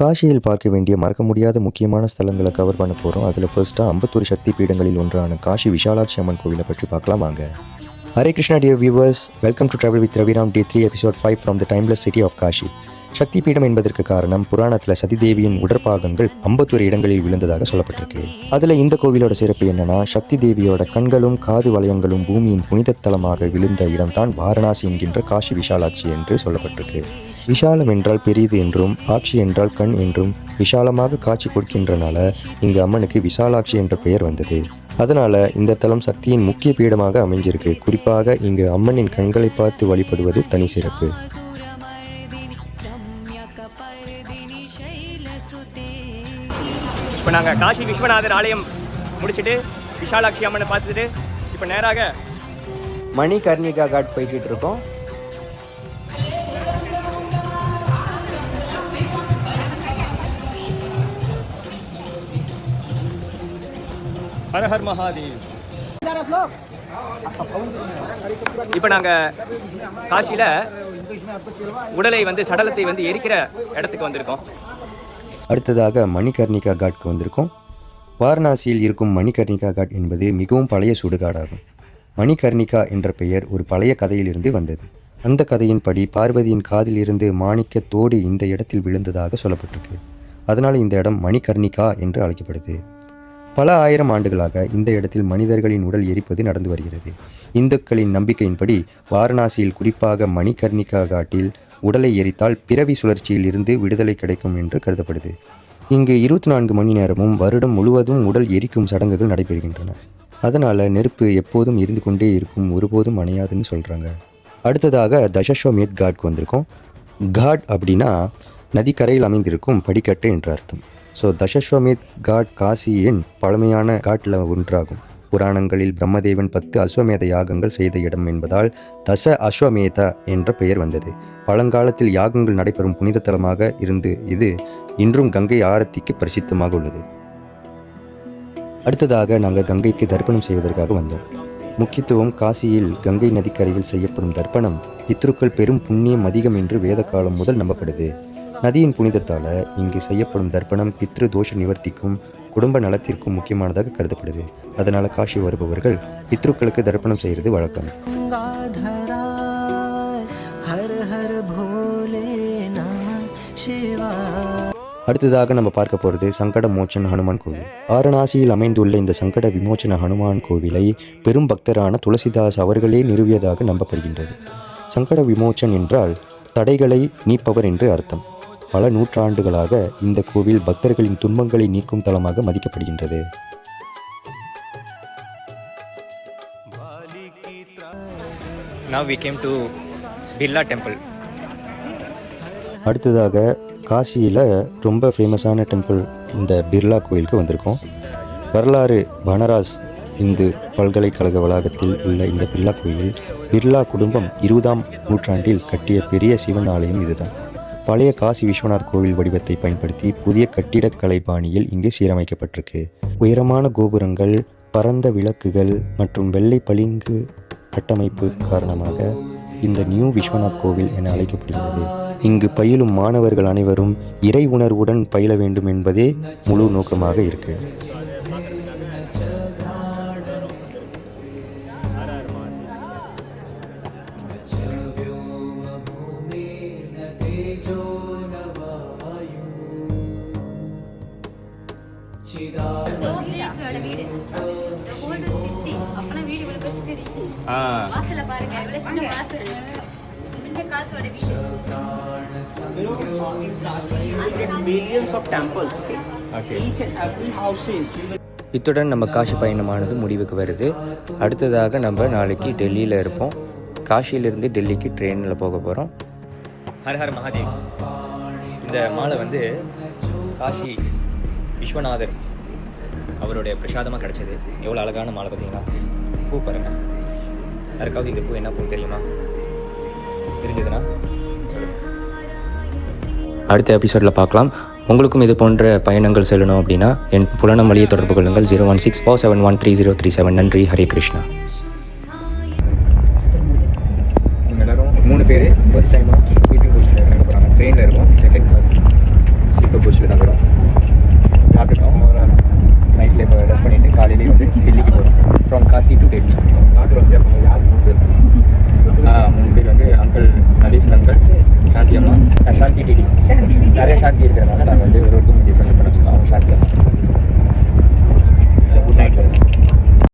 காஷியில் பார்க்க வேண்டிய மறக்க முடியாத முக்கியமான ஸ்தலங்களை கவர் பண்ண போகிறோம். அதில் ஃபர்ஸ்ட்டாக 51 சக்தி பீடங்களில் ஒன்றான காஷி விஷாலாட்சி அம்மன் கோவிலை பற்றி பார்க்கலாம் வாங்க. Hare Krishna dear viewers, welcome to travel with Raviram Day 3 episode 5 from the timeless city of Kashi. சக்தி பீடம் என்பதற்கு காரணம் புராணத்தில் சதிதேவியின் உடற்பாகங்கள் 51 இடங்களில் விழுந்ததாக சொல்லப்பட்டிருக்கு. அதில் இந்த கோவிலோட சிறப்பு என்னன்னா, சக்தி தேவியோட கண்களும் காது வளையங்களும் பூமியின் புனித தலமாக விழுந்த இடம்தான் வாரணாசி என்கின்ற காஷி விஷாலாட்சி என்று சொல்லப்பட்டிருக்கு. விஷாலம் என்றால் பெரியது என்றும், ஆட்சி என்றால் கண் என்றும், விஷாலமாக காட்சி கொடுக்கின்றனால இங்கு அம்மனுக்கு விஷாலாட்சி என்ற பெயர் வந்தது. அதனால இந்த தலம் சக்தியின் முக்கிய பீடமாக அமைஞ்சிருக்கு. குறிப்பாக இங்கு அம்மனின் கண்களை பார்த்து வழிபடுவது தனி சிறப்பு. இப்போ நாங்கள் காஷி விஸ்வநாதர் ஆலயம் முடிச்சுட்டு விஷாலாட்சி அம்மனை பார்த்துட்டு இப்போ நேராக மணிகர்ணிகா காட் போய்கிட்டு இருக்கோம். ஹர ஹர் மகாதேவ். இப்போ நாங்கள் காஷியில் உடலை சடலத்தை எரிக்கிற இடத்துக்கு வந்திருக்கோம். அடுத்ததாக மணிகர்ணிகா காட்க்கு வந்திருக்கோம். வாரணாசியில் இருக்கும் மணிகர்ணிகா காட் என்பது மிகவும் பழைய சுடுகாடாகும். மணிகர்ணிகா என்ற பெயர் ஒரு பழைய கதையிலிருந்து வந்தது. அந்த கதையின்படி பார்வதியின் காதிலிருந்து மாணிக்க தோடு இந்த இடத்தில் விழுந்ததாக சொல்லப்பட்டிருக்கு. அதனால் இந்த இடம் மணிகர்ணிகா என்று அழைக்கப்படுது. பல ஆயிரம் ஆண்டுகளாக இந்த இடத்தில் மனிதர்களின் உடல் எரிப்பது நடந்து வருகிறது. இந்துக்களின் நம்பிக்கையின்படி வாரணாசியில் குறிப்பாக மணிகர்ணிகா காட்டில் உடலை எரித்தால் பிறவி சுழற்சியில் இருந்து விடுதலை கிடைக்கும் என்று கருதப்படுது. இங்கு 24 மணி நேரமும் வருடம் முழுவதும் உடல் எரிக்கும் சடங்குகள் நடைபெறுகின்றன. அதனால் நெருப்பு எப்போதும் இருந்து கொண்டே இருக்கும், ஒருபோதும் அணையாதுன்னு சொல்கிறாங்க. அடுத்ததாக தசஸ்வமேத் காட்க்கு வந்திருக்கோம். காட் அப்படின்னா நதிக்கரையில் அமைந்திருக்கும் படிக்கட்டு என்று அர்த்தம். ஸோ தசஸ்வமேத் காட் காசியின் பழமையான காட்டில் ஒன்றாகும். புராணங்களில் பிரம்மதேவன் 10 அஸ்வமேத யாகங்கள் செய்த இடம் என்பதால் தச அஸ்வமேதா என்ற பெயர் வந்தது. பழங்காலத்தில் யாகங்கள் நடைபெறும் புனித தலமாக இருந்து இது இன்றும் கங்கை ஆரத்திக்கு பிரசித்தமாக உள்ளது. அடுத்ததாக நாங்கள் கங்கைக்கு தர்ப்பணம் செய்வதற்காக வந்தோம். முக்கியத்துவம் காசியில் கங்கை நதிக்கரையில் செய்யப்படும் தர்ப்பணம் பித்ருக்கள் பெரும் புண்ணியம் அதிகம் என்று வேத காலம் முதல் நம்பப்படுது. நதியின் புனிதத்தால் இங்கு செய்யப்படும் தர்ப்பணம் பித்ரு தோஷ நிவர்த்திக்கும் குடும்ப நலத்திற்கும் முக்கியமானதாக கருதப்படுது. அதனால் காஷி வருபவர்கள் பித்ருக்களுக்கு தர்ப்பணம் செய்கிறது வழக்கம். அடுத்ததாக நம்ம பார்க்க போகிறது சங்கட மோச்சன ஹனுமான் கோவில். வாரணாசியில் அமைந்துள்ள இந்த சங்கட விமோச்சன ஹனுமான் கோவிலை பெரும் பக்தரான துளசிதாஸ் அவர்களே நிறுவியதாக நம்பப்படுகின்றது. சங்கட விமோச்சன் என்றால் தடைகளை நீப்பவர் என்று அர்த்தம். பல நூற்றாண்டுகளாக இந்த கோவில் பக்தர்களின் துன்பங்களை நீக்கும் தலமாக மதிக்கப்படுகின்றது. Now we came to Birla Temple. அடுத்ததாக காசியில் ரொம்ப ஃபேமஸான டெம்பிள் இந்த பிர்லா கோயிலுக்கு வந்திருக்கோம். வரலாறு பனாரஸ் இந்து பல்கலைக்கழக வளாகத்தில் உள்ள இந்த பிர்லா கோயில் பிர்லா குடும்பம் 20ஆம் நூற்றாண்டில் கட்டிய பெரிய சிவன் ஆலயம் இதுதான். பழைய காசி விஸ்வநாத் கோவில் வடிவத்தை பயன்படுத்தி புதிய கட்டிடக்கலை பாணியில் இங்கு சீரமைக்கப்பட்டிருக்கு. உயரமான கோபுரங்கள், பரந்த விளக்குகள் மற்றும் வெள்ளை பளிங்கு கட்டமைப்பு காரணமாக இந்த நியூ விஸ்வநாத் கோவில் என அழைக்கப்படுகிறது. இங்கு பயிலும் மாணவர்கள் அனைவரும் இறை உணர்வுடன் பயில வேண்டும் என்பதே முழு நோக்கமாக இருக்கு. இத்துடன் நம்ம காஷி பயணமானது முடிவுக்கு வருது. அடுத்ததாக நம்ம நாளைக்கு டெல்லியில் இருப்போம். காஷியிலிருந்து டெல்லிக்கு ட்ரெயினில் போக போகிறோம். ஹர ஹர் மகாதேவ். இந்த மாலை காஷி விஸ்வநாதர் அவருடைய பிரசாதமாக கிடச்சிது. எவ்வளோ அழகான மாலை பார்த்தீங்களா? பூ பாருங்கள். யாருக்காவது இந்த பூ என்ன பூ தெரியுமா? தெரிஞ்சதுன்னா அடுத்த எபிசோடில் பார்க்கலாம். உங்களுக்கும் இது போன்ற பயணங்கள் செல்லணும் அப்படின்னா என் புலனம் வழியை தொடர்பு கொள்ளுங்கள். 01647130337. நன்றி. ஹரே கிருஷ்ணா.